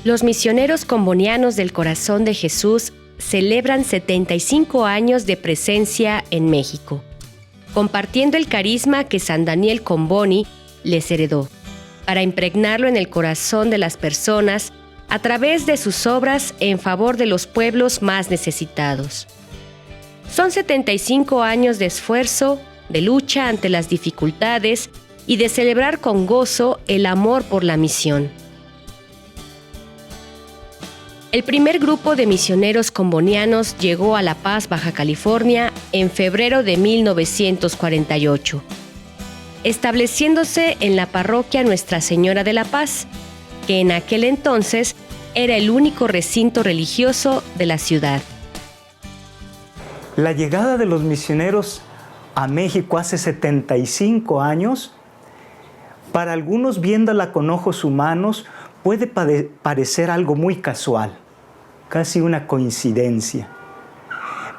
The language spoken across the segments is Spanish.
Los misioneros combonianos del Corazón de Jesús celebran 75 años de presencia en México, compartiendo el carisma que San Daniel Comboni les heredó, para impregnarlo en el corazón de las personas a través de sus obras en favor de los pueblos más necesitados. Son 75 años de esfuerzo, de lucha ante las dificultades y de celebrar con gozo el amor por la misión. El primer grupo de misioneros combonianos llegó a La Paz, Baja California, en febrero de 1948, estableciéndose en la parroquia Nuestra Señora de la Paz, que en aquel entonces era el único recinto religioso de la ciudad. La llegada de los misioneros a México hace 75 años, para algunos viéndola con ojos humanos, puede parecer algo muy casual, casi una coincidencia.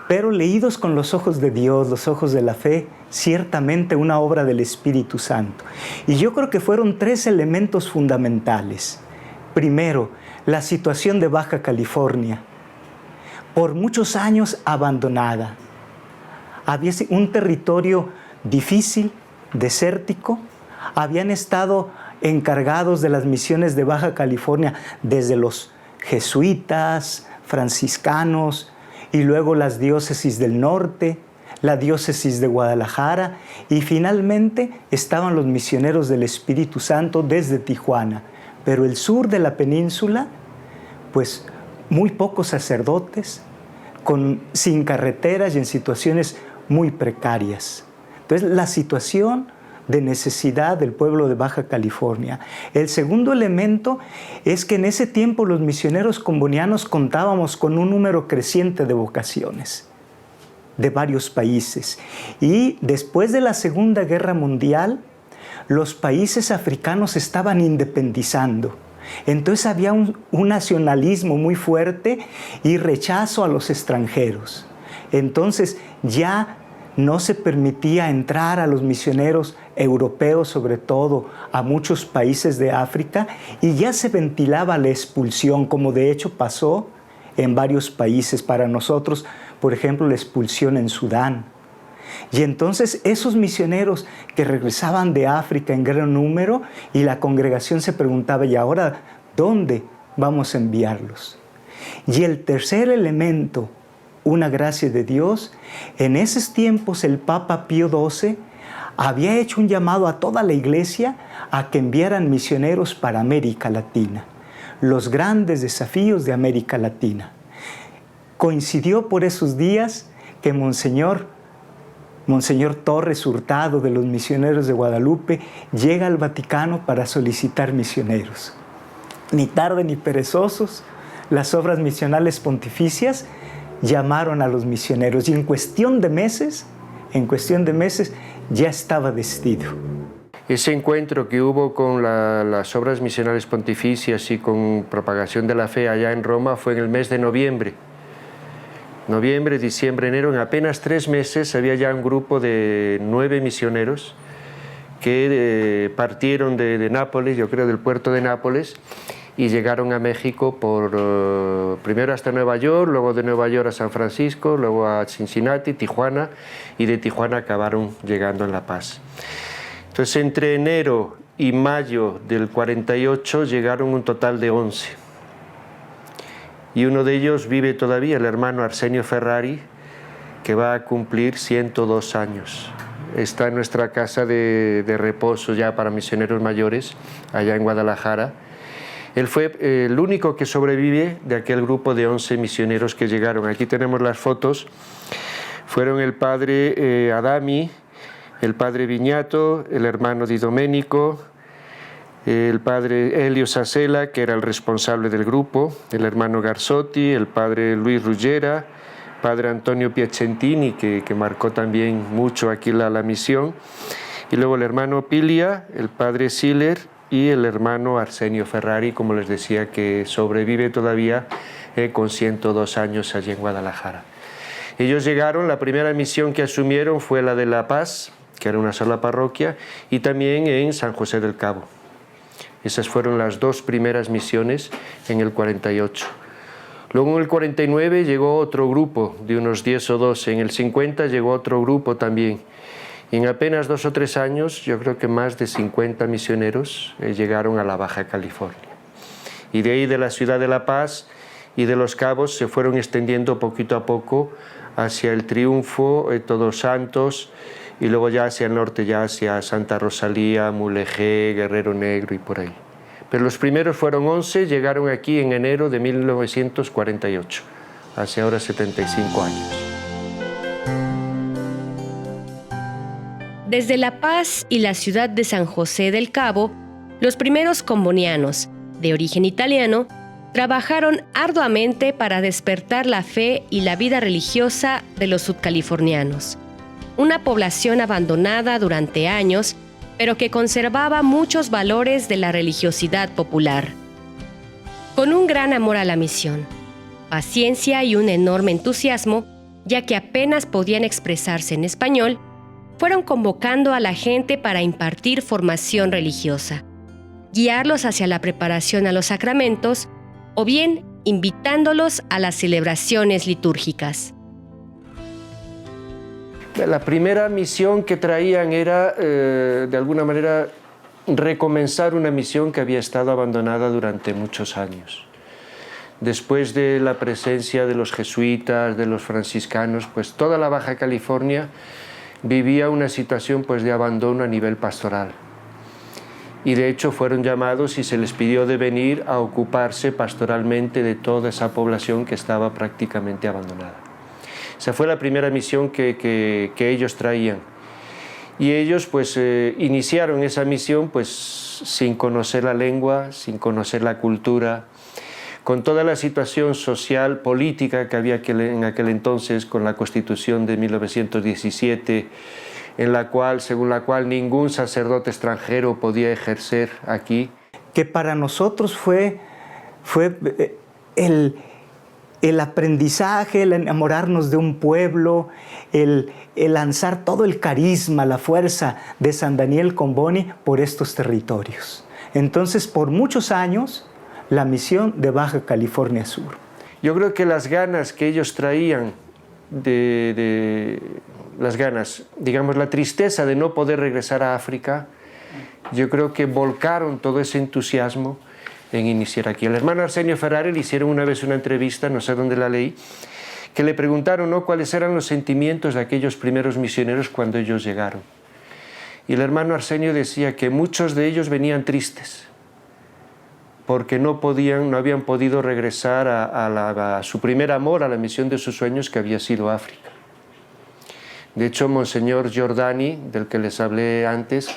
Pero leídos con los ojos de Dios, los ojos de la fe, ciertamente una obra del Espíritu Santo. Y yo creo que fueron 3 elementos fundamentales. Primero, la situación de Baja California, por muchos años abandonada. Había un territorio difícil, desértico. Habían estado encargados de las misiones de Baja California desde los jesuitas, franciscanos, y luego las diócesis del norte, la diócesis de Guadalajara, y finalmente estaban los misioneros del Espíritu Santo desde Tijuana. Pero el sur de la península, pues muy pocos sacerdotes, sin carreteras y en situaciones muy precarias. Entonces, la situación de necesidad del pueblo de Baja California. El segundo elemento es que en ese tiempo los misioneros combonianos contábamos con un número creciente de vocaciones de varios países. Y después de la Segunda Guerra Mundial, los países africanos estaban independizando. Entonces había un nacionalismo muy fuerte y rechazo a los extranjeros. Entonces ya no se permitía entrar a los misioneros europeos, sobre todo a muchos países de África, y ya se ventilaba la expulsión, como de hecho pasó en varios países. Para nosotros, por ejemplo, la expulsión en Sudán. Y entonces esos misioneros que regresaban de África en gran número, y la congregación se preguntaba, ¿y ahora dónde vamos a enviarlos? Y el tercer elemento, una gracia de Dios, en esos tiempos el Papa Pío XII había hecho un llamado a toda la iglesia a que enviaran misioneros para América Latina, los grandes desafíos de América Latina. Coincidió por esos días que Monseñor Torres Hurtado, de los misioneros de Guadalupe, llega al Vaticano para solicitar misioneros. Ni tarde ni perezosos, las obras misionales pontificias llamaron a los misioneros, y en cuestión de meses ya estaba decidido. Ese encuentro que hubo con las obras misionales pontificias y con propagación de la fe allá en Roma fue en el mes de noviembre. Noviembre, diciembre, enero, en apenas 3 meses había ya un grupo de 9 misioneros que partieron de Nápoles, yo creo del puerto de Nápoles, y llegaron a México primero hasta Nueva York, luego de Nueva York a San Francisco, luego a Cincinnati, Tijuana, y de Tijuana acabaron llegando en La Paz. Entonces, entre enero y mayo del 48 llegaron un total de 11. Y uno de ellos vive todavía, el hermano Arsenio Ferrari, que va a cumplir 102 años. Está en nuestra casa de reposo ya para misioneros mayores, allá en Guadalajara. Él fue el único que sobrevive de aquel grupo de 11 misioneros que llegaron. Aquí tenemos las fotos. Fueron el padre Adami, el padre Viñato, el hermano Di Domenico, el padre Helio Sacela, que era el responsable del grupo, el hermano Garzotti, el padre Luis Ruggera, padre Antonio Piacentini, que marcó también mucho aquí la misión, y luego el hermano Pilia, el padre Siller y el hermano Arsenio Ferrari, como les decía, que sobrevive todavía con 102 años allí en Guadalajara. Ellos llegaron, la primera misión que asumieron fue la de La Paz, que era una sola parroquia, y también en San José del Cabo. Esas fueron las 2 primeras misiones en el 48. Luego en el 49 llegó otro grupo de unos 10 o 12, en el 50 llegó otro grupo también. Y en apenas 2 o 3 años, yo creo que más de 50 misioneros llegaron a la Baja California. Y de ahí, de la ciudad de La Paz y de Los Cabos, se fueron extendiendo poquito a poco hacia el Triunfo, Todos Santos, y luego ya hacia el norte, ya hacia Santa Rosalía, Mulegé, Guerrero Negro y por ahí. Pero los primeros fueron 11, llegaron aquí en enero de 1948, hace ahora 75 años. Desde La Paz y la ciudad de San José del Cabo, los primeros combonianos, de origen italiano, trabajaron arduamente para despertar la fe y la vida religiosa de los sudcalifornianos, una población abandonada durante años, pero que conservaba muchos valores de la religiosidad popular. Con un gran amor a la misión, paciencia y un enorme entusiasmo, ya que apenas podían expresarse en español, fueron convocando a la gente para impartir formación religiosa, guiarlos hacia la preparación a los sacramentos o bien invitándolos a las celebraciones litúrgicas. La primera misión que traían era, de alguna manera, recomenzar una misión que había estado abandonada durante muchos años. Después de la presencia de los jesuitas, de los franciscanos, pues toda la Baja California vivía una situación pues de abandono a nivel pastoral. Y de hecho fueron llamados y se les pidió de venir a ocuparse pastoralmente de toda esa población que estaba prácticamente abandonada. Esa fue la primera misión que ellos traían. Y ellos pues iniciaron esa misión pues sin conocer la lengua, sin conocer la cultura, con toda la situación social, política que había en aquel entonces, con la Constitución de 1917, según la cual ningún sacerdote extranjero podía ejercer aquí. Que para nosotros fue el aprendizaje, el enamorarnos de un pueblo, el lanzar todo el carisma, la fuerza de San Daniel Comboni por estos territorios. Entonces, por muchos años, la misión de Baja California Sur. Yo creo que las ganas que ellos traían, digamos, la tristeza de no poder regresar a África, yo creo que volcaron todo ese entusiasmo en iniciar aquí. El hermano Arsenio Ferrari le hicieron una vez una entrevista, no sé dónde la leí, que le preguntaron, ¿no?, cuáles eran los sentimientos de aquellos primeros misioneros cuando ellos llegaron. Y el hermano Arsenio decía que muchos de ellos venían tristes, porque no habían podido regresar a su primer amor, a la misión de sus sueños, que había sido África. De hecho, Monseñor Giordani, del que les hablé antes,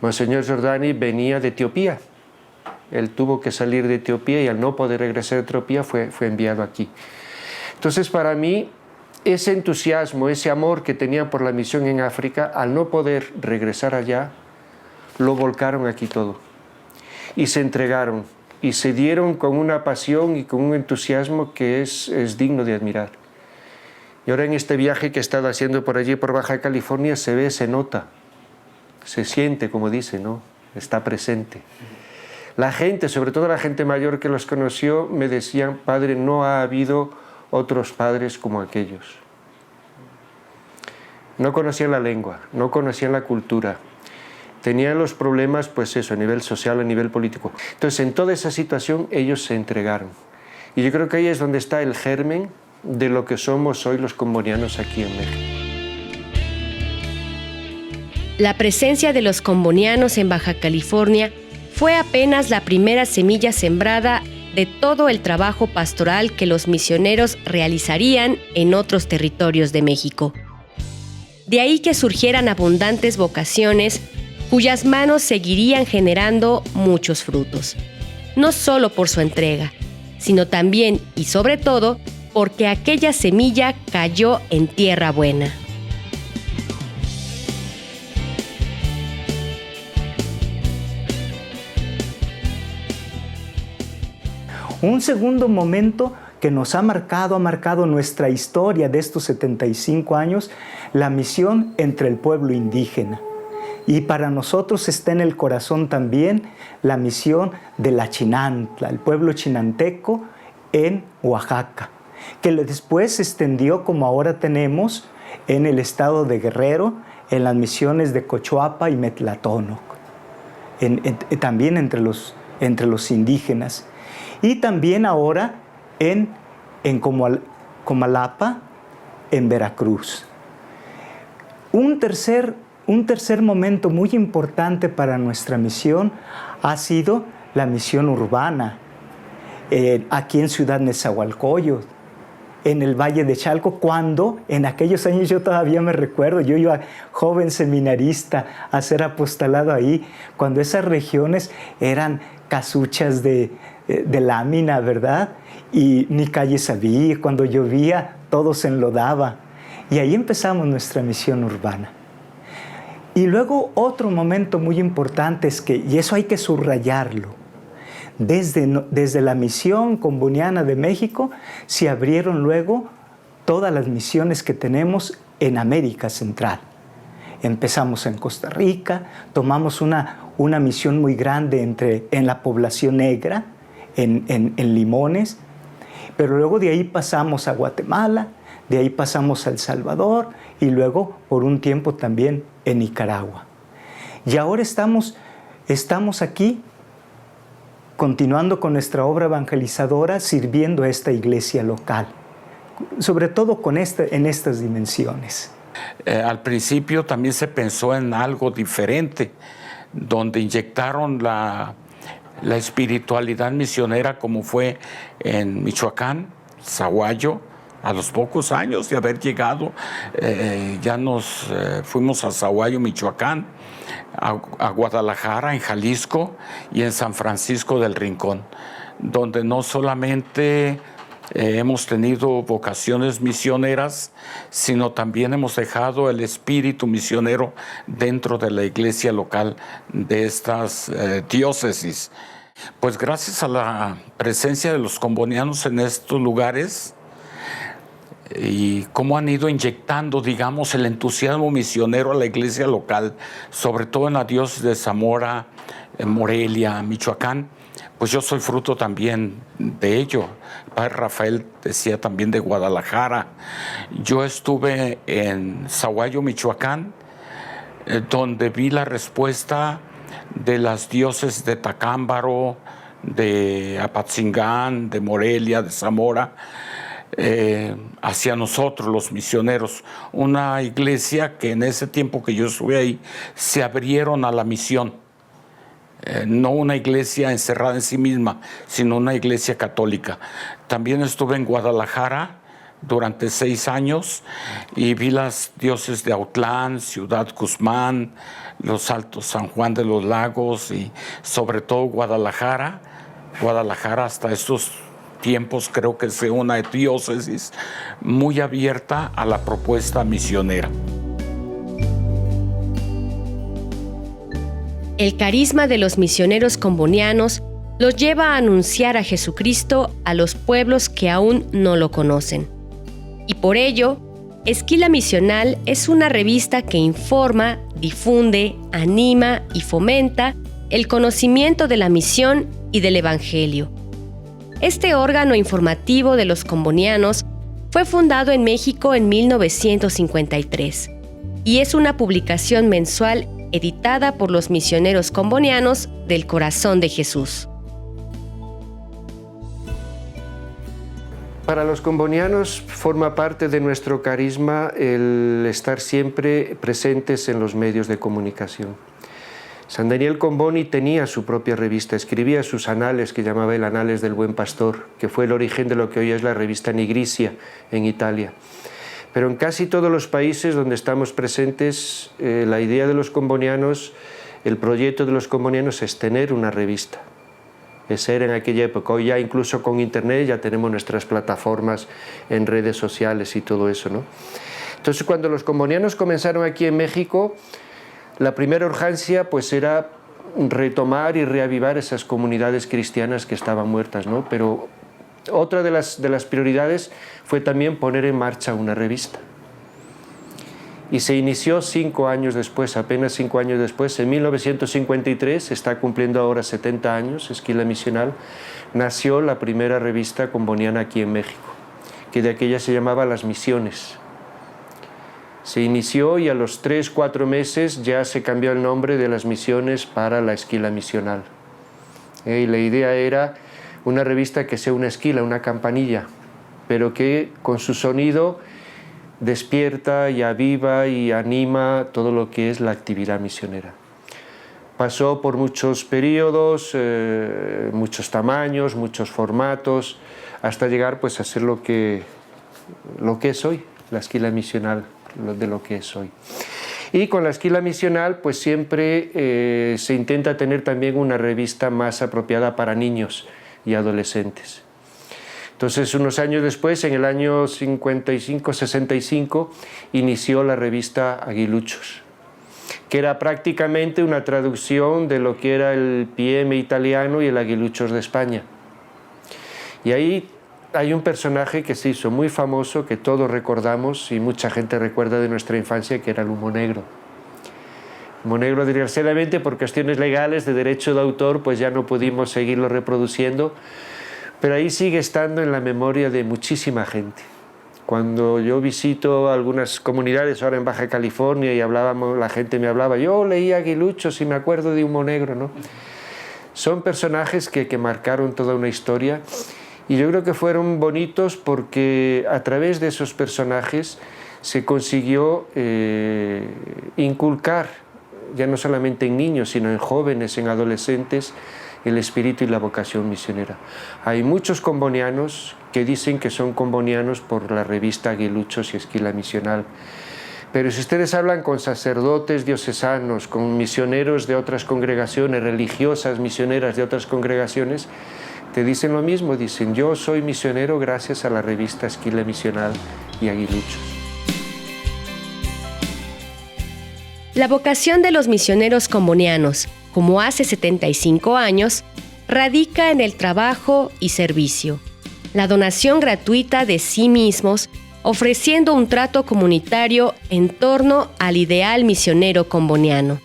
Monseñor Giordani venía de Etiopía. Él tuvo que salir de Etiopía y al no poder regresar a Etiopía fue enviado aquí. Entonces, para mí, ese entusiasmo, ese amor que tenían por la misión en África, al no poder regresar allá, lo volcaron aquí todo. Y se entregaron, y se dieron con una pasión y con un entusiasmo que es digno de admirar. Y ahora en este viaje que he estado haciendo por allí, por Baja California, se ve, se nota, se siente, como dice, ¿no? Está presente. La gente, sobre todo la gente mayor que los conoció, me decían, padre, no ha habido otros padres como aquellos. No conocían la lengua, no conocían la cultura, tenían los problemas, pues eso, a nivel social, a nivel político. Entonces, en toda esa situación, ellos se entregaron. Y yo creo que ahí es donde está el germen de lo que somos hoy los combonianos aquí en México. La presencia de los combonianos en Baja California fue apenas la primera semilla sembrada de todo el trabajo pastoral que los misioneros realizarían en otros territorios de México. De ahí que surgieran abundantes vocaciones cuyas manos seguirían generando muchos frutos, no solo por su entrega, sino también y sobre todo porque aquella semilla cayó en tierra buena. Un segundo momento que nos ha marcado nuestra historia de estos 75 años, la misión entre el pueblo indígena. Y para nosotros está en el corazón también la misión de la Chinantla, el pueblo chinanteco en Oaxaca, que después se extendió, como ahora tenemos, en el estado de Guerrero, en las misiones de Cochuapa y Metlatónoc, también entre los indígenas. Y también ahora en Comalapa, en Veracruz. Un tercer momento muy importante para nuestra misión ha sido la misión urbana, aquí en Ciudad Nezahualcóyotl, en el Valle de Chalco, cuando en aquellos años yo todavía me recuerdo, yo iba joven seminarista a ser apostolado ahí, cuando esas regiones eran casuchas de lámina, ¿verdad? Y ni calles había, cuando llovía todo se enlodaba. Y ahí empezamos nuestra misión urbana. Y luego otro momento muy importante es que, y eso hay que subrayarlo, desde la misión comboniana de México se abrieron luego todas las misiones que tenemos en América Central. Empezamos en Costa Rica, tomamos una misión muy grande en la población negra, en Limones, pero luego de ahí pasamos a Guatemala, de ahí pasamos a El Salvador y luego por un tiempo también en Nicaragua. Y ahora estamos aquí continuando con nuestra obra evangelizadora, sirviendo a esta iglesia local, sobre todo en estas dimensiones. Al principio también se pensó en algo diferente, donde inyectaron la espiritualidad misionera, como fue en Michoacán, Zaguayo. A los pocos años de haber llegado, ya nos fuimos a Zaguayo, Michoacán, a Guadalajara, en Jalisco, y en San Francisco del Rincón, donde no solamente hemos tenido vocaciones misioneras, sino también hemos dejado el espíritu misionero dentro de la iglesia local de estas diócesis. Pues gracias a la presencia de los combonianos en estos lugares, y cómo han ido inyectando, digamos, el entusiasmo misionero a la iglesia local, sobre todo en la diócesis de Zamora, en Morelia, Michoacán, pues yo soy fruto también de ello. El padre Rafael decía también de Guadalajara. Yo estuve en Zaguayo, Michoacán, donde vi la respuesta de las diócesis de Tacámbaro, de Apatzingán, de Morelia, de Zamora, hacia nosotros los misioneros, una iglesia que en ese tiempo que yo estuve ahí se abrieron a la misión, no una iglesia encerrada en sí misma, sino una iglesia católica. También estuve en Guadalajara durante 6 años y vi las diócesis de Autlán, Ciudad Guzmán, los Altos San Juan de los Lagos y sobre todo Guadalajara hasta estos tiempos creo que es una diócesis muy abierta a la propuesta misionera. El carisma de los misioneros combonianos los lleva a anunciar a Jesucristo a los pueblos que aún no lo conocen. Y por ello, Esquila Misional es una revista que informa, difunde, anima y fomenta el conocimiento de la misión y del Evangelio. Este órgano informativo de los combonianos fue fundado en México en 1953 y es una publicación mensual editada por los misioneros combonianos del Corazón de Jesús. Para los combonianos forma parte de nuestro carisma el estar siempre presentes en los medios de comunicación. San Daniel Comboni tenía su propia revista, escribía sus anales, que llamaba el Anales del Buen Pastor, que fue el origen de lo que hoy es la revista Nigricia en Italia. Pero en casi todos los países donde estamos presentes, la idea de los combonianos, el proyecto de los combonianos es tener una revista. Esa era en aquella época. Hoy ya incluso con internet ya tenemos nuestras plataformas en redes sociales y todo eso, ¿no? Entonces cuando los combonianos comenzaron aquí en México, la primera urgencia pues era retomar y reavivar esas comunidades cristianas que estaban muertas, ¿no? Pero otra de las prioridades fue también poner en marcha una revista. y se inició 5 años después, apenas 5 años después, en 1953, está cumpliendo ahora 70 años, Esquila Misional, nació la primera revista comboniana aquí en México, que de aquella se llamaba Las Misiones. Se inició y a los 3-4 meses ya se cambió el nombre de Las Misiones para La Esquila Misional. Y la idea era una revista que sea una esquila, una campanilla, pero que con su sonido despierta y aviva y anima todo lo que es la actividad misionera. Pasó por muchos periodos, muchos tamaños, muchos formatos, hasta llegar pues a ser lo que es hoy, la Esquila Misional, de lo que es hoy. Y con la Esquila Misional pues siempre se intenta tener también una revista más apropiada para niños y adolescentes. Entonces, unos años después, en el año 55-65, inició la revista Aguiluchos, que era prácticamente una traducción de lo que era el PM italiano y el Aguiluchos de España. Y ahí hay un personaje que se hizo muy famoso, que todos recordamos y mucha gente recuerda de nuestra infancia, que era el Humo Negro. Humo Negro, desgraciadamente, por cuestiones legales de derecho de autor, pues ya no pudimos seguirlo reproduciendo, pero ahí sigue estando en la memoria de muchísima gente. Cuando yo visito algunas comunidades ahora en Baja California y la gente me hablaba, yo leí Aguiluchos y me acuerdo de Humo Negro, ¿no? Son personajes que marcaron toda una historia y yo creo que fueron bonitos porque a través de esos personajes se consiguió inculcar, ya no solamente en niños, sino en jóvenes, en adolescentes, el espíritu y la vocación misionera. Hay muchos combonianos que dicen que son combonianos por la revista Aguiluchos y Esquila Misional. Pero si ustedes hablan con sacerdotes diocesanos, con misioneros de otras congregaciones, religiosas misioneras de otras congregaciones, te dicen lo mismo, dicen, yo soy misionero gracias a la revista Esquila Misional y Aguiluchos. La vocación de los misioneros combonianos, como hace 75 años, radica en el trabajo y servicio, la donación gratuita de sí mismos, ofreciendo un trato comunitario en torno al ideal misionero comboniano.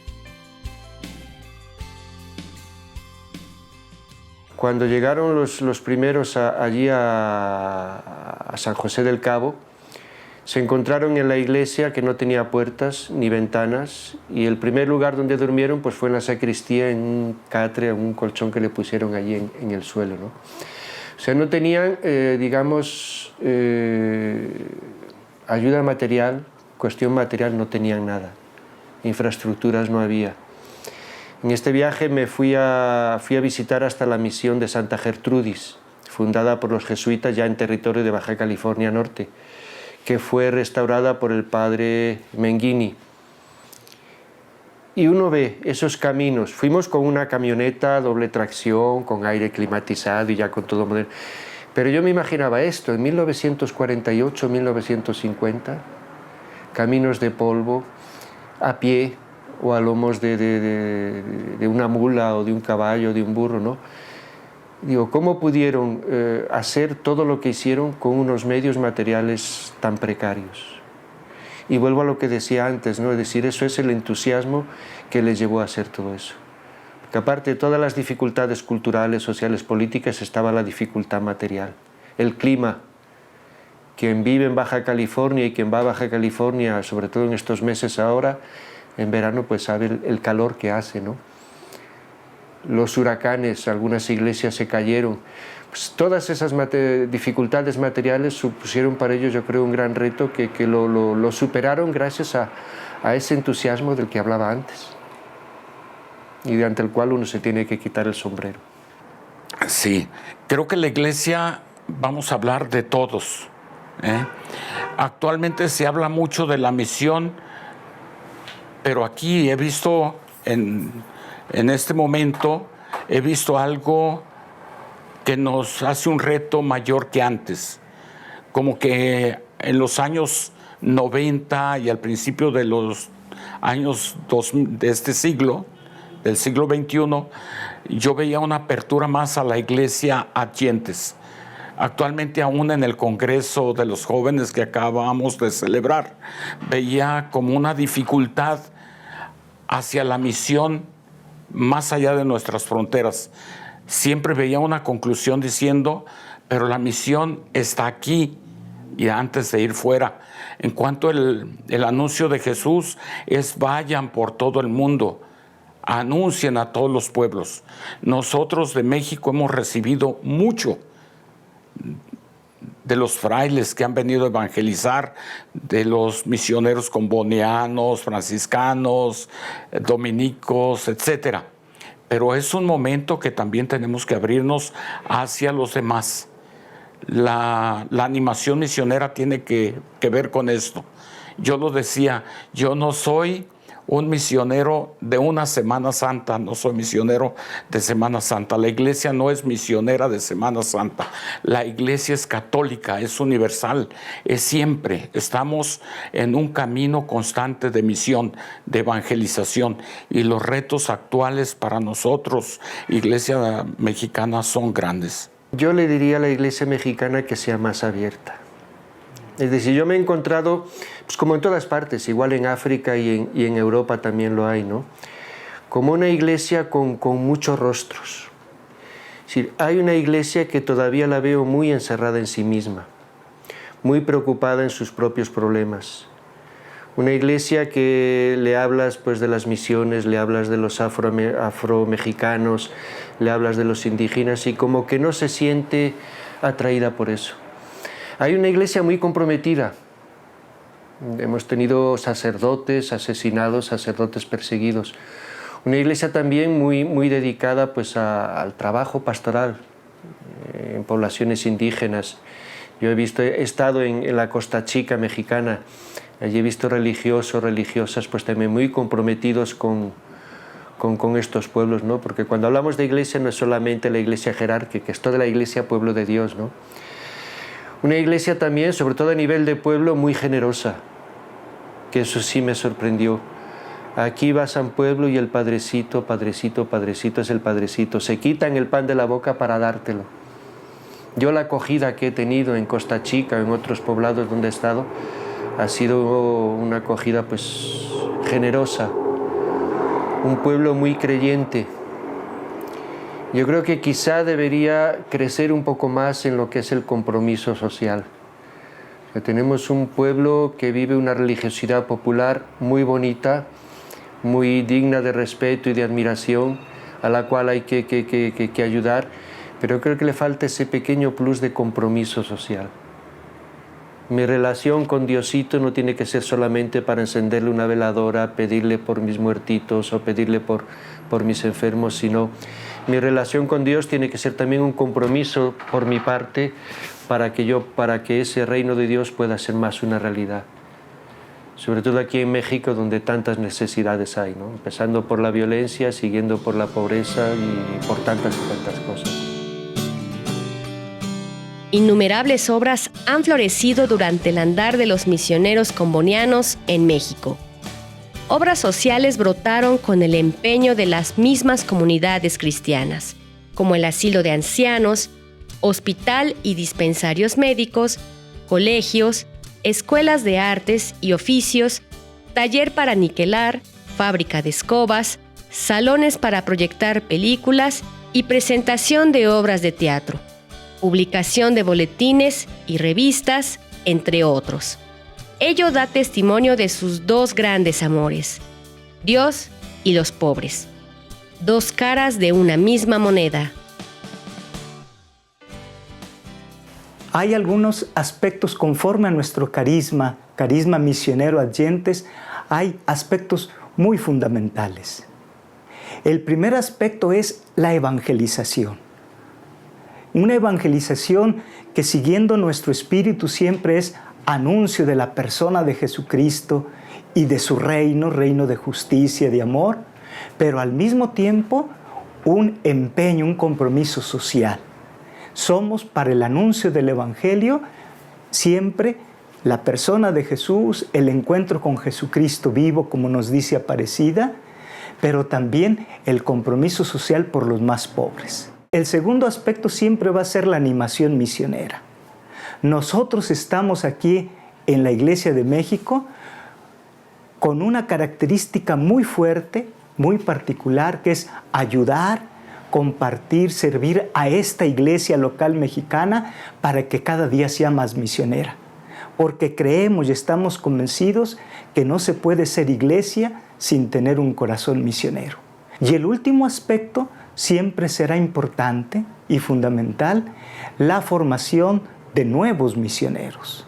Cuando llegaron los primeros allí a San José del Cabo, se encontraron en la iglesia que no tenía puertas ni ventanas y el primer lugar donde durmieron pues fue en la sacristía, en un catre, en un colchón que le pusieron allí en el suelo, ¿no? O sea, no tenían, ayuda material, cuestión material, no tenían nada, infraestructuras no había. En este viaje me fui a visitar hasta la misión de Santa Gertrudis, fundada por los jesuitas ya en territorio de Baja California Norte, que fue restaurada por el padre Menghini. Y uno ve esos caminos. Fuimos con una camioneta doble tracción, con aire climatizado y ya con todo moderno. Pero yo me imaginaba esto, en 1948, 1950, caminos de polvo, a pie o a lomos de una mula o de un caballo, de un burro, ¿no? Digo, ¿cómo pudieron hacer todo lo que hicieron con unos medios materiales tan precarios? Y vuelvo a lo que decía antes, ¿no? Es decir, eso es el entusiasmo que les llevó a hacer todo eso. Porque aparte de todas las dificultades culturales, sociales, políticas, estaba la dificultad material. El clima. Quien vive en Baja California y quien va a Baja California, sobre todo en estos meses ahora, en verano, pues sabe el calor que hace, ¿no? Los huracanes, algunas iglesias se cayeron. Pues todas esas dificultades materiales supusieron para ellos, yo creo, un gran reto que lo superaron gracias a ese entusiasmo del que hablaba antes y de ante el cual uno se tiene que quitar el sombrero. Sí, creo que la iglesia, vamos a hablar de todos, ¿eh? Actualmente se habla mucho de la misión, pero aquí he visto en este momento he visto algo que nos hace un reto mayor que antes. Como que en los años 90 y al principio de los años de este siglo, del siglo XXI, yo veía una apertura más a la iglesia adyentes, Actualmente aún en el Congreso de los Jóvenes que acabamos de celebrar, veía como una dificultad hacia la misión más allá de nuestras fronteras. Siempre veía una conclusión diciendo, pero la misión está aquí y antes de ir fuera. En cuanto el anuncio de Jesús es vayan por todo el mundo, anuncien a todos los pueblos. Nosotros de México hemos recibido mucho de los frailes que han venido a evangelizar, de los misioneros combonianos, franciscanos, dominicos, etcétera. Pero es un momento que también tenemos que abrirnos hacia los demás. La animación misionera tiene que ver con esto. Yo lo decía, yo no soy un misionero de una Semana Santa, no soy misionero de Semana Santa. La iglesia no es misionera de Semana Santa. La iglesia es católica, es universal, es siempre. Estamos en un camino constante de misión, de evangelización, y los retos actuales para nosotros, iglesia mexicana, son grandes. Yo le diría a la iglesia mexicana que sea más abierta. Es decir, yo me he encontrado, pues como en todas partes, igual en África y en Europa también lo hay, ¿no? Como una iglesia con muchos rostros. Es decir, hay una iglesia que todavía la veo muy encerrada en sí misma, muy preocupada en sus propios problemas. Una iglesia que le hablas pues de las misiones, le hablas de los afromexicanos, le hablas de los indígenas y como que no se siente atraída por eso. Hay una iglesia muy comprometida. Hemos tenido sacerdotes asesinados, sacerdotes perseguidos. Una iglesia también muy dedicada pues al trabajo pastoral en poblaciones indígenas. Yo he estado en la Costa Chica mexicana. Allí he visto religiosos, religiosas pues también muy comprometidos con estos pueblos, ¿no? Porque cuando hablamos de iglesia no es solamente la iglesia jerárquica, es toda la iglesia pueblo de Dios, ¿no? Una iglesia también, sobre todo a nivel de pueblo, muy generosa, que eso sí me sorprendió. Aquí vas a un pueblo y el padrecito es el padrecito. Se quitan el pan de la boca para dártelo. Yo la acogida que he tenido en Costa Chica, en otros poblados donde he estado, ha sido una acogida pues generosa. Un pueblo muy creyente. Yo creo que quizá debería crecer un poco más en lo que es el compromiso social. Tenemos un pueblo que vive una religiosidad popular muy bonita, muy digna de respeto y de admiración, a la cual hay que ayudar, pero creo que le falta ese pequeño plus de compromiso social. Mi relación con Diosito no tiene que ser solamente para encenderle una veladora, pedirle por mis muertitos o pedirle por mis enfermos, sino mi relación con Dios tiene que ser también un compromiso por mi parte para que ese reino de Dios pueda ser más una realidad. Sobre todo aquí en México, donde tantas necesidades hay, ¿no? Empezando por la violencia, siguiendo por la pobreza y por tantas y tantas cosas. Innumerables obras han florecido durante el andar de los misioneros combonianos en México. Obras sociales brotaron con el empeño de las mismas comunidades cristianas, como el asilo de ancianos, hospital y dispensarios médicos, colegios, escuelas de artes y oficios, taller para niquelar, fábrica de escobas, salones para proyectar películas y presentación de obras de teatro, publicación de boletines y revistas, entre otros. Ello da testimonio de sus dos grandes amores, Dios y los pobres, dos caras de una misma moneda. Hay algunos aspectos conforme a nuestro carisma misionero adyentes, hay aspectos muy fundamentales. El primer aspecto es la evangelización. Una evangelización que siguiendo nuestro espíritu siempre es anuncio de la persona de Jesucristo y de su reino de justicia, de amor, pero al mismo tiempo un empeño, un compromiso social. Somos para el anuncio del Evangelio siempre la persona de Jesús, el encuentro con Jesucristo vivo, como nos dice Aparecida, pero también el compromiso social por los más pobres. El segundo aspecto siempre va a ser la animación misionera. Nosotros estamos aquí en la Iglesia de México con una característica muy fuerte, muy particular, que es ayudar, compartir, servir a esta iglesia local mexicana para que cada día sea más misionera. Porque creemos y estamos convencidos que no se puede ser iglesia sin tener un corazón misionero. Y el último aspecto siempre será importante y fundamental, la formación de nuevos misioneros.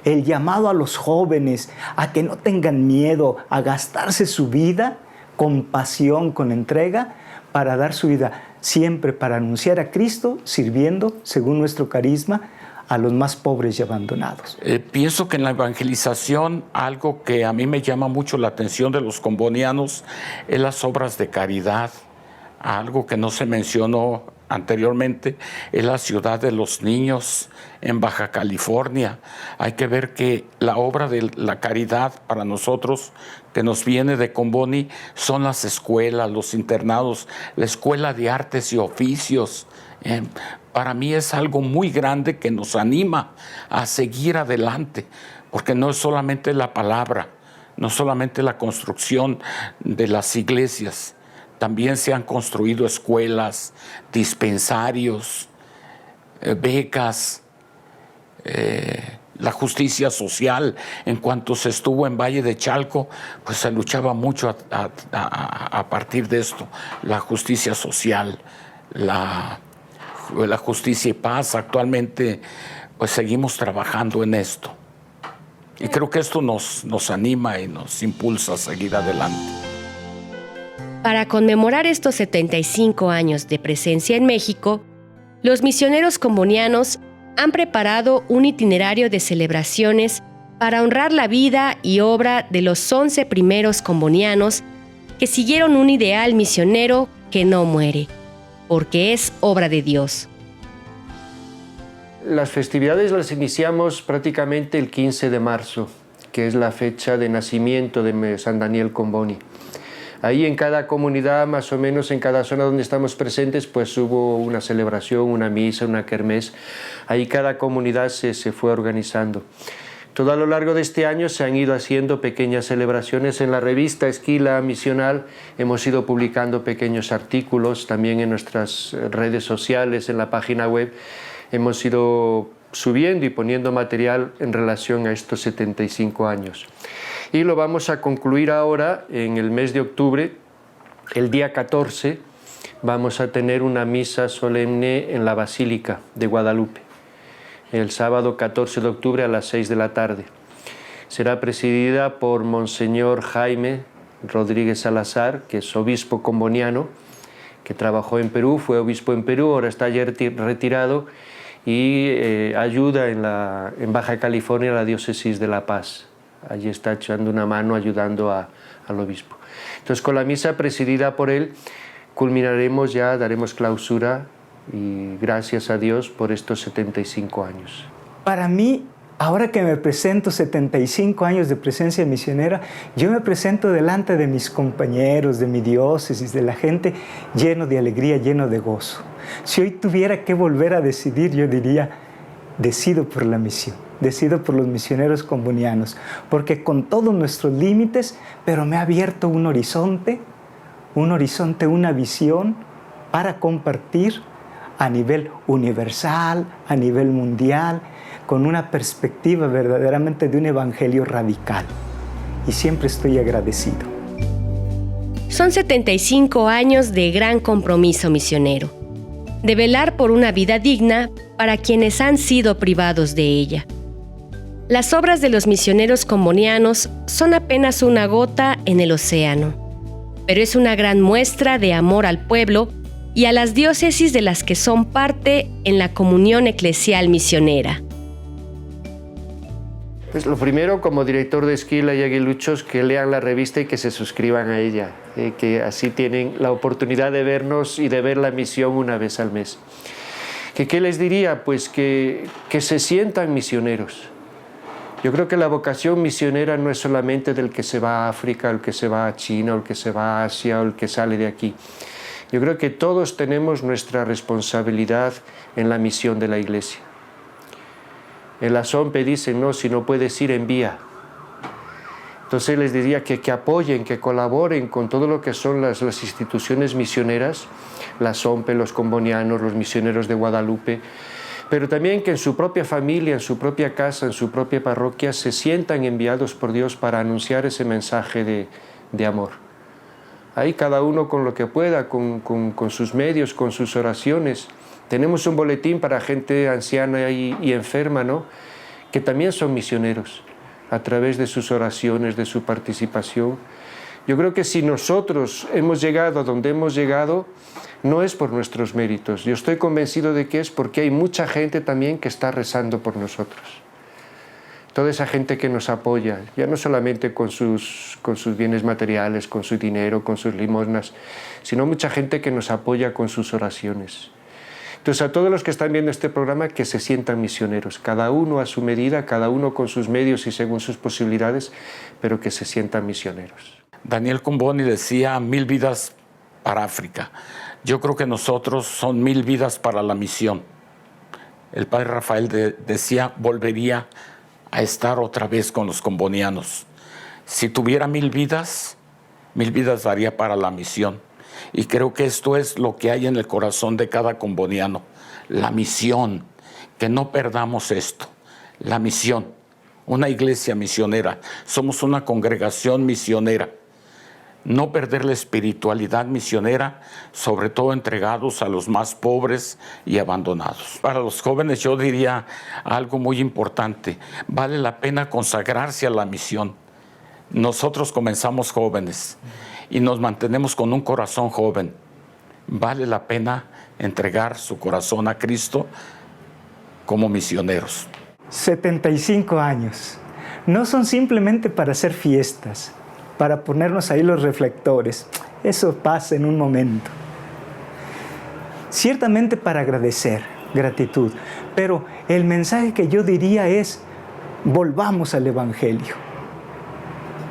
El llamado a los jóvenes a que no tengan miedo, a gastarse su vida con pasión, con entrega, para dar su vida siempre para anunciar a Cristo, sirviendo, según nuestro carisma, a los más pobres y abandonados. Pienso que en la evangelización algo que a mí me llama mucho la atención de los combonianos es las obras de caridad. Algo que no se mencionó anteriormente es la ciudad de los niños en Baja California. Hay que ver que la obra de la caridad para nosotros que nos viene de Comboni son las escuelas, los internados, la escuela de artes y oficios. Para mí es algo muy grande que nos anima a seguir adelante, porque no es solamente la palabra, no solamente la construcción de las iglesias, también se han construido escuelas, dispensarios, becas, la justicia social. En cuanto se estuvo en Valle de Chalco, pues se luchaba mucho a partir de esto, la justicia social, la justicia y paz. Actualmente pues seguimos trabajando en esto y creo que esto nos anima y nos impulsa a seguir adelante. Para conmemorar estos 75 años de presencia en México, los misioneros combonianos han preparado un itinerario de celebraciones para honrar la vida y obra de los 11 primeros combonianos que siguieron un ideal misionero que no muere, porque es obra de Dios. Las festividades las iniciamos prácticamente el 15 de marzo, que es la fecha de nacimiento de San Daniel Comboni. Ahí en cada comunidad, más o menos en cada zona donde estamos presentes, pues hubo una celebración, una misa, una kermés. Ahí cada comunidad se fue organizando. Todo a lo largo de este año se han ido haciendo pequeñas celebraciones. En la revista Esquila Misional hemos ido publicando pequeños artículos, también en nuestras redes sociales, en la página web. Hemos ido subiendo y poniendo material en relación a estos 75 años. Y lo vamos a concluir ahora en el mes de octubre, el día 14, vamos a tener una misa solemne en la Basílica de Guadalupe, el sábado 14 de octubre a las 6 de la tarde. Será presidida por Monseñor Jaime Rodríguez Salazar, que es obispo comboniano, que trabajó en Perú, fue obispo en Perú, ahora está ya retirado y ayuda en Baja California la diócesis de La Paz. Allí está echando una mano, ayudando al obispo. Entonces, con la misa presidida por él, culminaremos ya, daremos clausura y gracias a Dios por estos 75 años. Para mí, ahora que me presento 75 años de presencia misionera, yo me presento delante de mis compañeros, de mi diócesis, de la gente, lleno de alegría, lleno de gozo. Si hoy tuviera que volver a decidir, yo diría, decido por la misión. Decido por los misioneros combonianos, porque con todos nuestros límites, pero me ha abierto un horizonte, una visión para compartir a nivel universal, a nivel mundial, con una perspectiva verdaderamente de un evangelio radical. Y siempre estoy agradecido. Son 75 años de gran compromiso misionero, de velar por una vida digna para quienes han sido privados de ella. Las obras de los misioneros combonianos son apenas una gota en el océano, pero es una gran muestra de amor al pueblo y a las diócesis de las que son parte en la comunión eclesial misionera. Pues lo primero, como director de Esquila y Aguiluchos, que lean la revista y que se suscriban a ella, que así tienen la oportunidad de vernos y de ver la misión una vez al mes. ¿Qué les diría? Pues que se sientan misioneros. Yo creo que la vocación misionera no es solamente del que se va a África, o el que se va a China, o el que se va a Asia, o el que sale de aquí. Yo creo que todos tenemos nuestra responsabilidad en la misión de la Iglesia. En la SOMPE dicen, no, si no puedes ir, envía. Entonces les diría que apoyen, que colaboren con todo lo que son las instituciones misioneras, la SOMPE, los combonianos, los misioneros de Guadalupe, pero también que en su propia familia, en su propia casa, en su propia parroquia, se sientan enviados por Dios para anunciar ese mensaje de amor. Ahí cada uno con lo que pueda, con sus medios, con sus oraciones. Tenemos un boletín para gente anciana y enferma, ¿no?, que también son misioneros, a través de sus oraciones, de su participación. Yo creo que si nosotros hemos llegado a donde hemos llegado, no es por nuestros méritos. Yo estoy convencido de que es porque hay mucha gente también que está rezando por nosotros. Toda esa gente que nos apoya, ya no solamente con sus bienes materiales, con su dinero, con sus limosnas, sino mucha gente que nos apoya con sus oraciones. Entonces, a todos los que están viendo este programa, que se sientan misioneros, cada uno a su medida, cada uno con sus medios y según sus posibilidades, pero que se sientan misioneros. Daniel Comboni decía 1000 vidas para África. Yo creo que nosotros son 1000 vidas para la misión. El padre Rafael decía, volvería a estar otra vez con los combonianos. Si tuviera 1000 vidas daría para la misión. Y creo que esto es lo que hay en el corazón de cada comboniano, la misión, que no perdamos esto, la misión, una iglesia misionera, somos una congregación misionera, no perder la espiritualidad misionera, sobre todo entregados a los más pobres y abandonados. Para los jóvenes yo diría algo muy importante, vale la pena consagrarse a la misión. Nosotros comenzamos jóvenes y nos mantenemos con un corazón joven. Vale la pena entregar su corazón a Cristo como misioneros. 75 años. No son simplemente para hacer fiestas, para ponernos ahí los reflectores. Eso pasa en un momento. Ciertamente para agradecer, gratitud. Pero el mensaje que yo diría es, volvamos al Evangelio.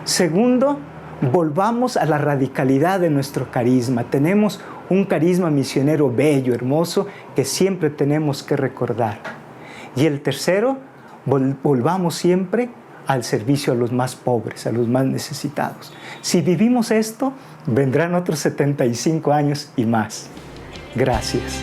Segundo, volvamos a la radicalidad de nuestro carisma. Tenemos un carisma misionero bello, hermoso, que siempre tenemos que recordar. Y el tercero, volvamos siempre al servicio a los más pobres, a los más necesitados. Si vivimos esto, vendrán otros 75 años y más. Gracias.